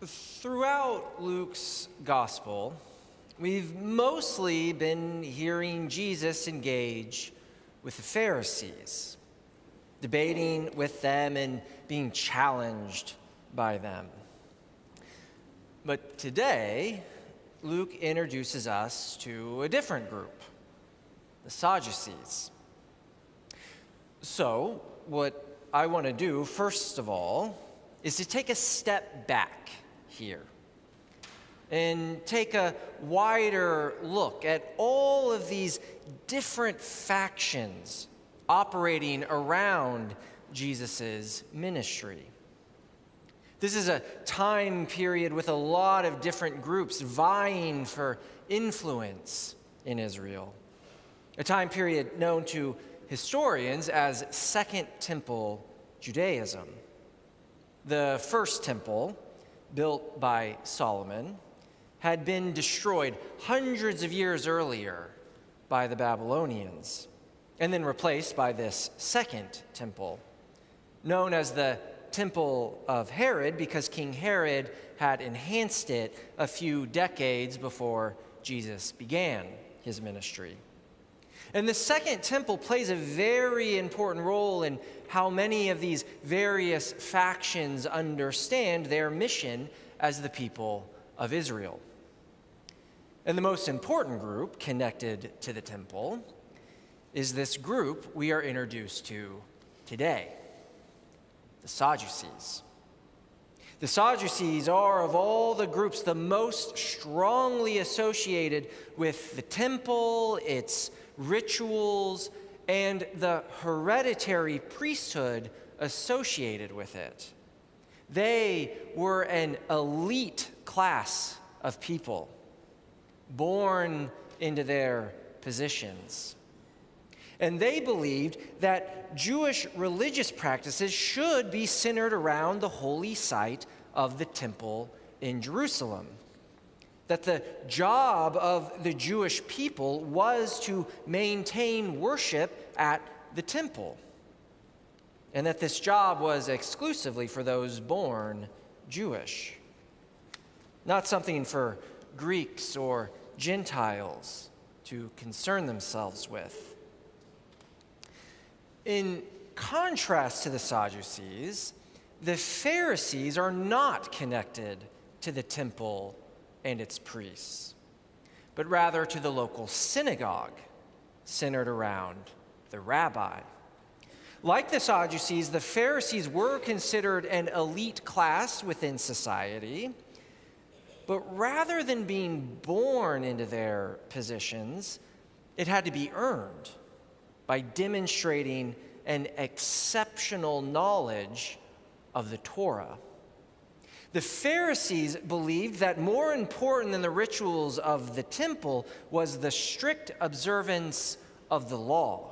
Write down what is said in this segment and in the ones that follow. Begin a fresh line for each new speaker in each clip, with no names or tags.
Throughout Luke's gospel, we've mostly been hearing Jesus engage with the Pharisees, debating with them and being challenged by them. But today, Luke introduces us to a different group, the Sadducees. So, what I want to do, first of all, is to take a step back here and take a wider look at all of these different factions operating around Jesus' ministry. This is a time period with a lot of different groups vying for influence in Israel, a time period known to historians as Second Temple Judaism. The first temple, built by Solomon, had been destroyed hundreds of years earlier by the Babylonians, and then replaced by this second temple, known as the Temple of Herod because King Herod had enhanced it a few decades before Jesus began his ministry. And the second temple plays a very important role in how many of these various factions understand their mission as the people of Israel. And the most important group connected to the temple is this group we are introduced to today, the Sadducees. The Sadducees are, of all the groups, the most strongly associated with the temple, its rituals, and the hereditary priesthood associated with it. They were an elite class of people, born into their positions. And they believed that Jewish religious practices should be centered around the holy site of the temple in Jerusalem. That the job of the Jewish people was to maintain worship at the temple. And that this job was exclusively for those born Jewish. Not something for Greeks or Gentiles to concern themselves with. In contrast to the Sadducees, the Pharisees are not connected to the temple and its priests, but rather to the local synagogue centered around the rabbi. Like the Sadducees, the Pharisees were considered an elite class within society, but rather than being born into their positions, it had to be earned by demonstrating an exceptional knowledge of the Torah. The Pharisees believed that more important than the rituals of the temple was the strict observance of the law.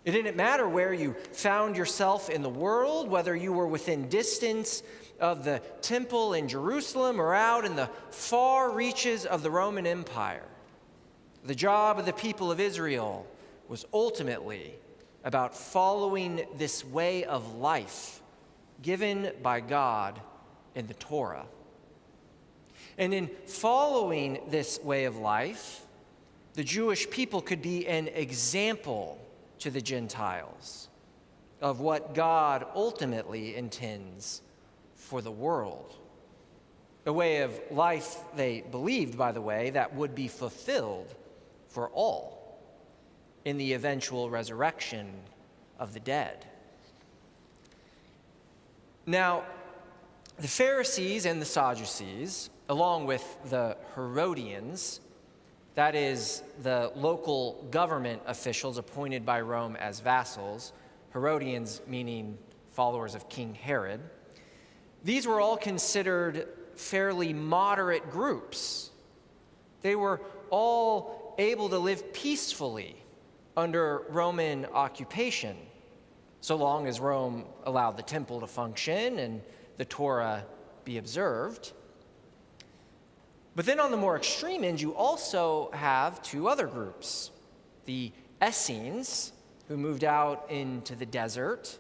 It didn't matter where you found yourself in the world, whether you were within distance of the temple in Jerusalem or out in the far reaches of the Roman Empire. The job of the people of Israel was ultimately about following this way of life given by God in the Torah. And in following this way of life, the Jewish people could be an example to the Gentiles of what God ultimately intends for the world. A way of life, they believed, by the way, that would be fulfilled for all in the eventual resurrection of the dead. Now, the Pharisees and the Sadducees, along with the Herodians, that is, the local government officials appointed by Rome as vassals, Herodians meaning followers of King Herod, these were all considered fairly moderate groups. They were all able to live peacefully under Roman occupation, so long as Rome allowed the temple to function and the Torah be observed. But then on the more extreme end, you also have two other groups. The Essenes, who moved out into the desert,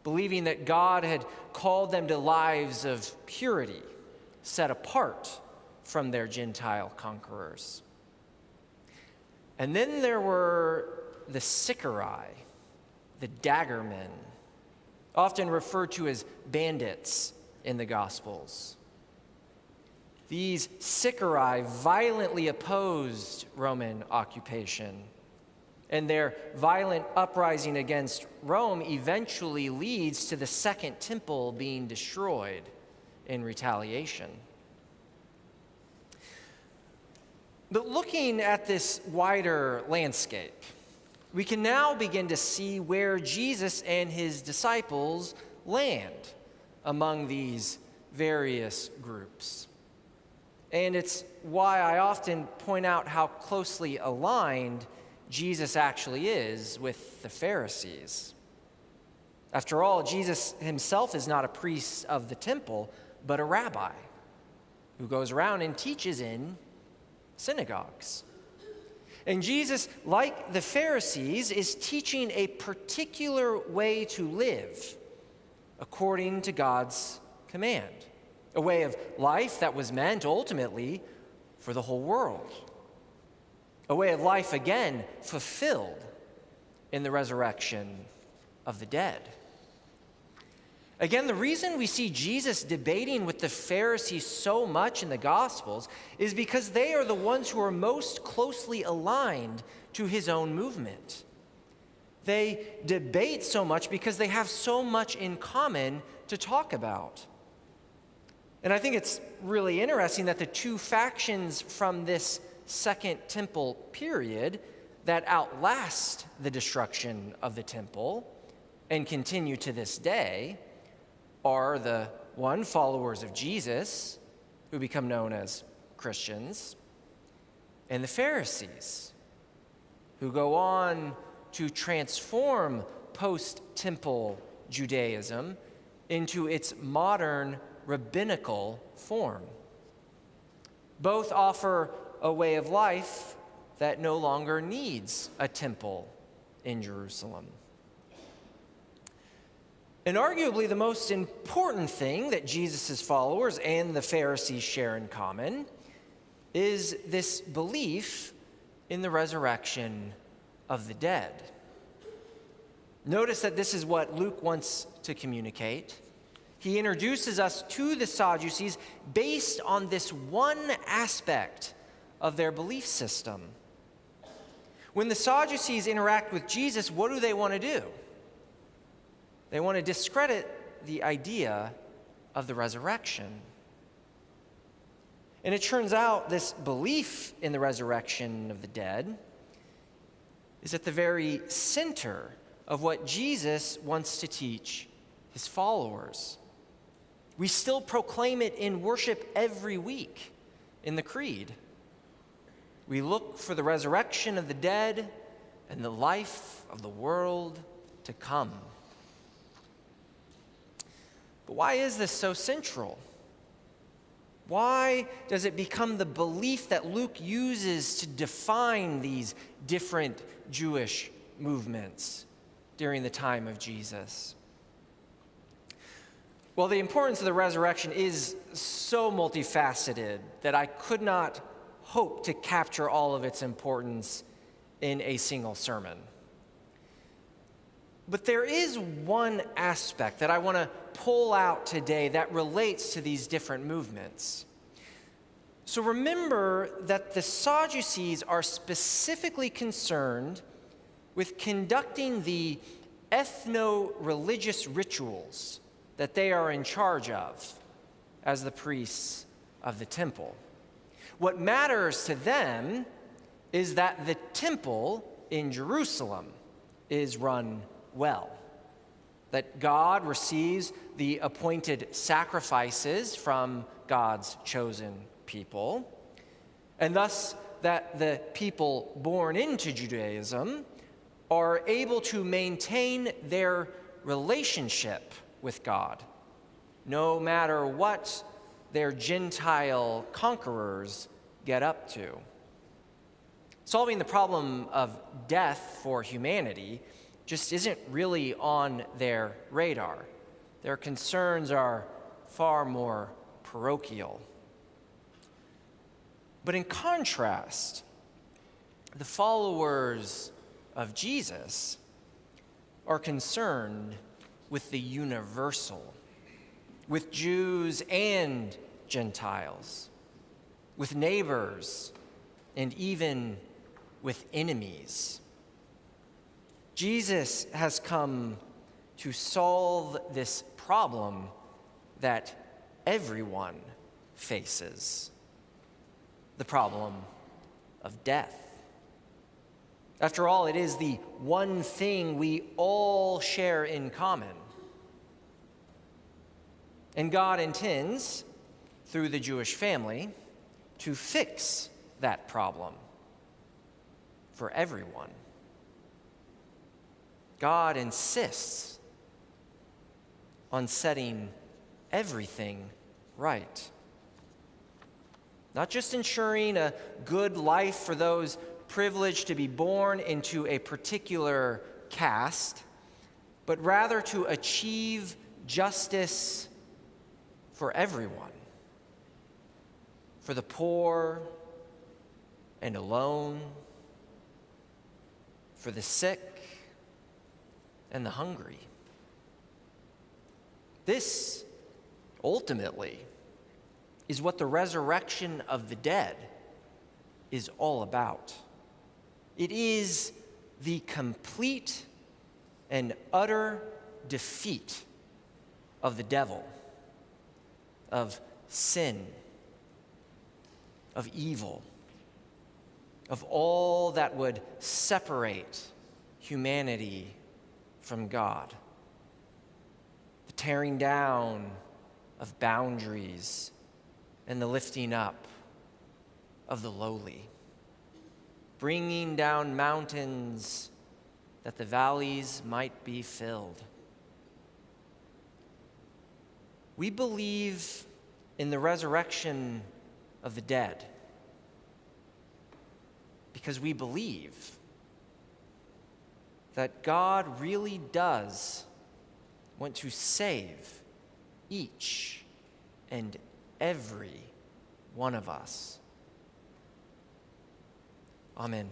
believing that God had called them to lives of purity set apart from their Gentile conquerors. And then there were the Sicarii, the daggermen, often referred to as bandits in the Gospels. These Sicarii violently opposed Roman occupation, and their violent uprising against Rome eventually leads to the Second Temple being destroyed in retaliation. But looking at this wider landscape, we can now begin to see where Jesus and his disciples land among these various groups. And it's why I often point out how closely aligned Jesus actually is with the Pharisees. After all, Jesus himself is not a priest of the temple, but a rabbi who goes around and teaches in synagogues. And Jesus, like the Pharisees, is teaching a particular way to live according to God's command, a way of life that was meant ultimately for the whole world, a way of life again fulfilled in the resurrection of the dead. Again, the reason we see Jesus debating with the Pharisees so much in the Gospels is because they are the ones who are most closely aligned to his own movement. They debate so much because they have so much in common to talk about. And I think it's really interesting that the two factions from this Second Temple period that outlast the destruction of the temple and continue to this day are the one, followers of Jesus, who become known as Christians, and the Pharisees, who go on to transform post-temple Judaism into its modern rabbinical form. Both offer a way of life that no longer needs a temple in Jerusalem. And arguably the most important thing that Jesus' followers and the Pharisees share in common is this belief in the resurrection of the dead. Notice that this is what Luke wants to communicate. He introduces us to the Sadducees based on this one aspect of their belief system. When the Sadducees interact with Jesus, what do they want to do? They want to discredit the idea of the resurrection. And it turns out this belief in the resurrection of the dead is at the very center of what Jesus wants to teach his followers. We still proclaim it in worship every week in the Creed. We look for the resurrection of the dead and the life of the world to come. But why is this so central? Why does it become the belief that Luke uses to define these different Jewish movements during the time of Jesus? Well, the importance of the resurrection is so multifaceted that I could not hope to capture all of its importance in a single sermon. But there is one aspect that I want to pull out today that relates to these different movements. So remember that the Sadducees are specifically concerned with conducting the ethno-religious rituals that they are in charge of as the priests of the temple. What matters to them is that the temple in Jerusalem is run well, that God receives the appointed sacrifices from God's chosen people, and thus that the people born into Judaism are able to maintain their relationship with God, no matter what their Gentile conquerors get up to. Solving the problem of death for humanity just isn't really on their radar. Their concerns are far more parochial. But in contrast, the followers of Jesus are concerned with the universal, with Jews and Gentiles, with neighbors, and even with enemies. Jesus has come to solve this problem that everyone faces, the problem of death. After all, it is the one thing we all share in common. And God intends, through the Jewish family, to fix that problem for everyone. God insists on setting everything right. Not just ensuring a good life for those privileged to be born into a particular caste, but rather to achieve justice for everyone, for the poor and alone, for the sick and the hungry. This, ultimately, is what the resurrection of the dead is all about. It is the complete and utter defeat of the devil, of sin, of evil, of all that would separate humanity from God. The tearing down of boundaries and the lifting up of the lowly, bringing down mountains that the valleys might be filled. We believe in the resurrection of the dead because we believe that God really does want to save each and every one of us. Amen.